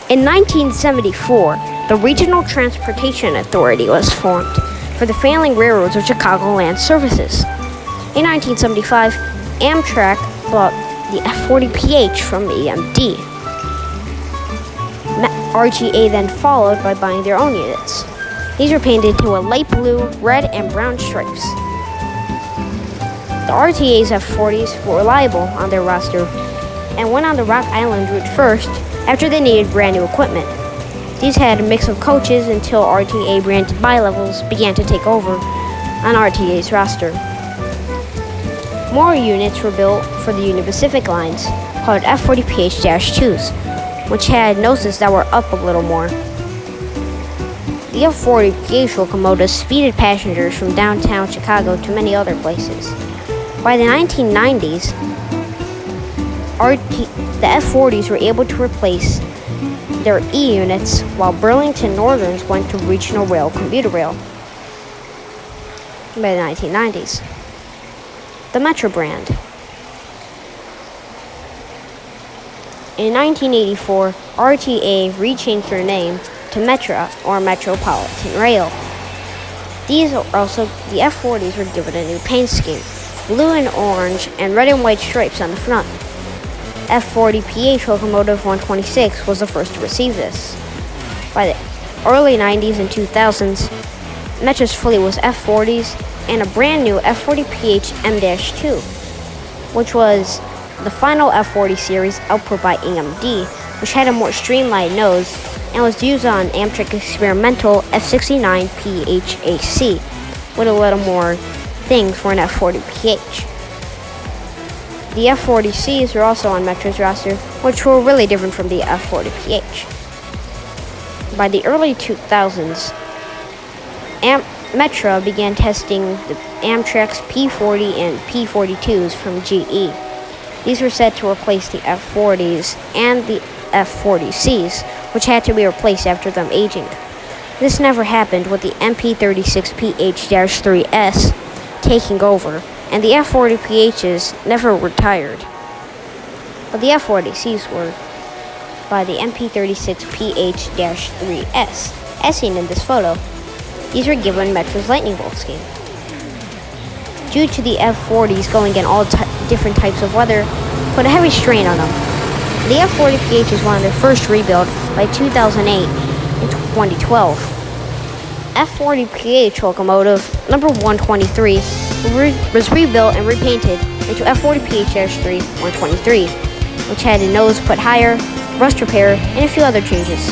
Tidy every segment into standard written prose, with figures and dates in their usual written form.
In 1974, the Regional Transportation Authority was formed for the failing railroads of Chicagoland services. In 1975, Amtrak bought the f40ph from EMD. RTA then followed by buying their own units. These were painted to a light blue, red, and brown stripes. The RTA's F40s were reliable on their roster and went on the Rock Island route first after they needed brand new equipment. These had a mix of coaches until RTA branded bi-levels began to take over on RTA's roster. More units were built for the Union Pacific lines, called f40ph-2s, which had noses that were up a little more. The f40ph locomotives speeded passengers from downtown Chicago to many other places. By the 1990s, the F40s were able to replace their E units, while Burlington Northerns went to regional rail commuter rail. By the 1990s, the Metra brand. In 1984, RTA rechanged their name to Metra, or Metropolitan Rail. The F40s were given a new paint scheme, blue and orange, and red and white stripes on the front. F40ph locomotive 126 was the first to receive this. By the early 90s and 2000s, Metra's fleet was F40s and a brand new f40ph M-2, which was the final F40 series output by EMD, which had a more streamlined nose and was used on Amtrak experimental f69ph-AC, with a little more things for an f40ph. The F40Cs were also on Metra's roster, which were really different from the F40ph. By the early 2000s, Metra began testing the Amtrak's P40 and P42s from GE. These were set to replace the F40s and the F40Cs, which had to be replaced after them aging. This never happened, with the MP36PH-3S taking over, and the F40PHs never retired. But the F40Cs were by the MP36PH-3S, as seen in this photo. These were given Metra's lightning bolt scheme. Due to the F40s going in all different types of weather, put a heavy strain on them. The F40ph is one of their first rebuild by 2008 and 2012. F40ph locomotive number 123 was rebuilt and repainted into F40ph-3 123, which had a nose put higher, rust repair, and a few other changes.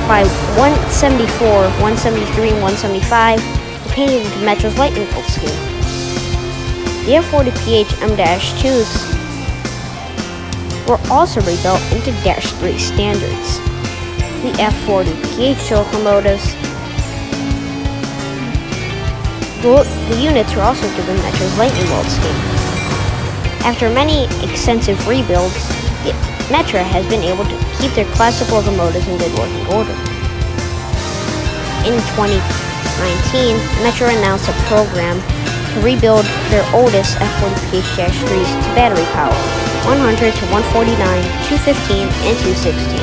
By 174, 173, and 175 were painted into Metra's lightning bolt scheme. The F40ph M-2s were also rebuilt into -3 standards. The F40ph locomotives, the units were also given Metra's lightning bolt scheme. After many extensive rebuilds, Metra has been able to keep their classic locomotives in good working order. In 2019, Metra announced a program to rebuild their oldest F40ph-3s to battery power, 100 to 149, 215, and 216.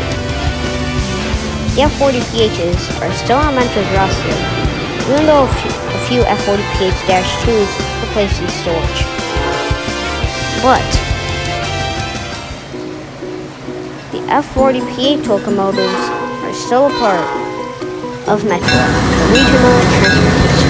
The F40pHs are still on Metra's roster, even though a few F40ph-2s replaced in storage. But the F40ph locomotives are still a part of Metra, the regional transportation